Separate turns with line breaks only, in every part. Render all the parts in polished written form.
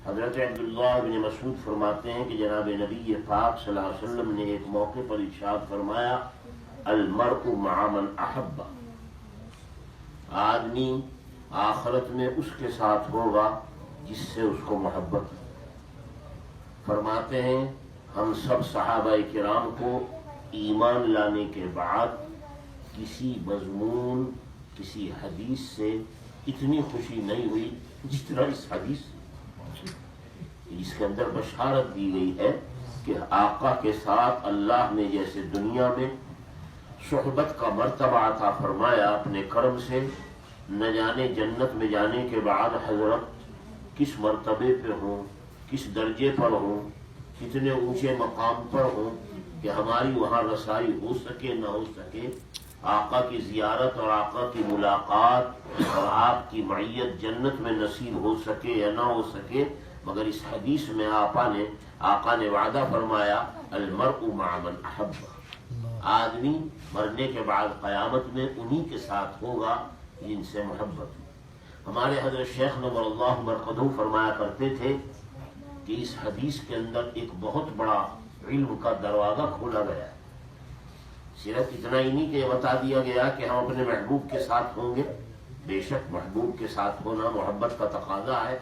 حضرت عبداللہ بن مسعود فرماتے ہیں کہ جناب نبی پاک صلی اللہ علیہ وسلم نے ایک موقع پر ارشاد فرمایا المرء مع من احب، آدمی آخرت میں اس کے ساتھ ہوگا جس سے اس کو محبت۔ فرماتے ہیں ہم سب صحابہ کرام کو ایمان لانے کے بعد کسی مضمون کسی حدیث سے اتنی خوشی نہیں ہوئی جتنا اس حدیث سے، جس کے اندر بشارت دی گئی ہے کہ آقا کے ساتھ اللہ نے جیسے دنیا میں صحبت کا مرتبہ عطا فرمایا اپنے کرم سے، نہ جانے جنت میں جانے کے بعد حضرت کس مرتبے پہ ہوں، کس درجے پر ہوں، کتنے اونچے مقام پر ہوں کہ ہماری وہاں رسائی ہو سکے نہ ہو سکے، آقا کی زیارت اور آقا کی ملاقات اور آپ کی معیت جنت میں نصیب ہو سکے یا نہ ہو سکے، مگر اس حدیث میں آقا نے وعدہ فرمایا المرء مع من احب، آدمی مرنے کے بعد قیامت میں انہی کے ساتھ ہوگا جن سے محبت۔ ہمارے حضرت شیخ نور اللہ مرقدہ فرمایا کرتے تھے کہ اس حدیث کے اندر ایک بہت بڑا علم کا دروازہ کھولا گیا ہے، صرف اتنا ہی نہیں کہ یہ بتا دیا گیا کہ ہم اپنے محبوب کے ساتھ ہوں گے، بے شک محبوب کے ساتھ ہونا محبت کا تقاضا ہے،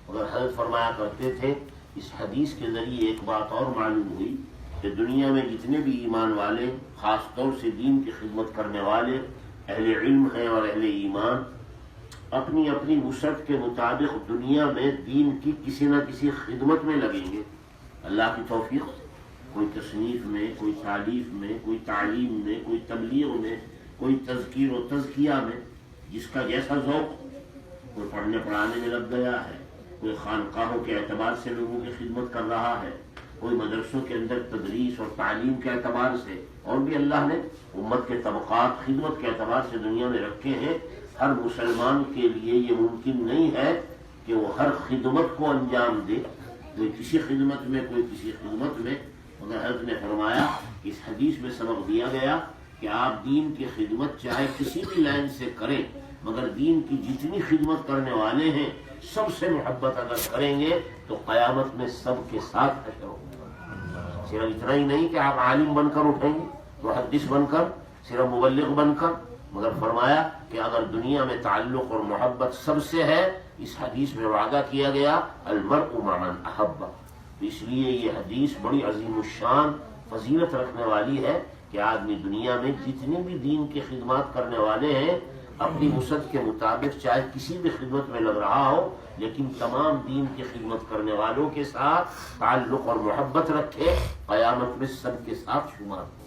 مگر حضرت فرمایا کرتے تھے اس حدیث کے ذریعے ایک بات اور معلوم ہوئی کہ دنیا میں جتنے بھی ایمان والے، خاص طور سے دین کی خدمت کرنے والے اہل علم ہیں اور اہل ایمان، اپنی اپنی وسعت کے مطابق دنیا میں دین کی کسی نہ کسی خدمت میں لگیں گے اللہ کی توفیق سے، کوئی تصنیف میں، کوئی تالیف میں، کوئی تعلیم میں، کوئی تبلیغ میں، کوئی تذکیر و تزکیہ میں، جس کا جیسا ذوق، کوئی پڑھنے پڑھانے میں لگ گیا ہے، کوئی خانقاہوں کے اعتبار سے لوگوں کی خدمت کر رہا ہے، کوئی مدرسوں کے اندر تدریس اور تعلیم کے اعتبار سے، اور بھی اللہ نے امت کے طبقات خدمت کے اعتبار سے دنیا میں رکھے ہیں۔ ہر مسلمان کے لیے یہ ممکن نہیں ہے کہ وہ ہر خدمت کو انجام دے، کوئی کسی خدمت میں، کوئی کسی خدمت میں، مگر حضرت نے فرمایا اس حدیث میں سبق دیا گیا کہ آپ دین کی خدمت چاہے کسی بھی لائن سے کریں، مگر دین کی جتنی خدمت کرنے والے ہیں سب سے محبت اگر کریں گے تو قیامت میں سب کے ساتھ حشر ہوگا۔ صرف اتنا ہی نہیں کہ آپ عالم بن کر اٹھیں گے، محدث بن کر، صرف مبلغ بن کر، مگر فرمایا کہ اگر دنیا میں تعلق اور محبت سب سے ہے، اس حدیث میں وعدہ کیا گیا المرء مع من احب، اس لیے یہ حدیث بڑی عظیم الشان فضیلت رکھنے والی ہے کہ آدمی دنیا میں جتنی بھی دین کی خدمات کرنے والے ہیں اپنی وسعت کے مطابق چاہے کسی بھی خدمت میں لگ رہا ہو، لیکن تمام دین کی خدمت کرنے والوں کے ساتھ تعلق اور محبت رکھے، قیامت میں سب کے ساتھ شمار ہو۔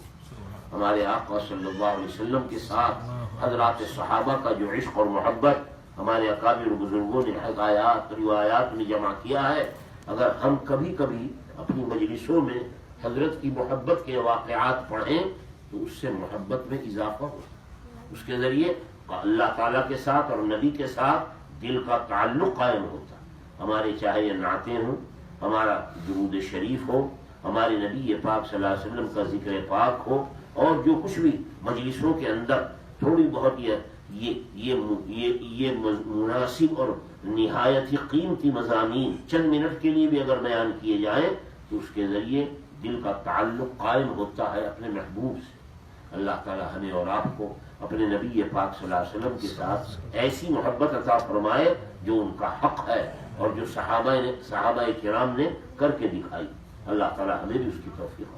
ہمارے آقا صلی اللہ علیہ وسلم کے ساتھ حضرات صحابہ کا جو عشق اور محبت ہمارے اکابر بزرگوں نے حکایات روایات میں جمع کیا ہے، اگر ہم کبھی کبھی اپنی مجلسوں میں حضرت کی محبت کے واقعات پڑھیں تو اس سے محبت میں اضافہ ہو، اس کے ذریعے اللہ تعالیٰ کے ساتھ اور نبی کے ساتھ دل کا تعلق قائم ہوتا۔ ہمارے چاہے یہ نعتیں ہوں، ہمارا درود شریف ہو، ہمارے نبی پاک صلی اللہ علیہ وسلم کا ذکر پاک ہو، اور جو کچھ بھی مجلسوں کے اندر تھوڑی بہت یہ مناسب اور نہایت ہی قیمتی مضامین چند منٹ کے لیے بھی اگر بیان کیے جائیں تو اس کے ذریعے دل کا تعلق قائم ہوتا ہے اپنے محبوب سے۔ اللہ تعالی ہمیں اور آپ کو اپنے نبی پاک صلی اللہ علیہ وسلم کے ساتھ ایسی محبت عطا فرمائے جو ان کا حق ہے اور جو صحابہ کرام نے کر کے دکھائی۔ اللہ تعالی ہمیں بھی اس کی توفیق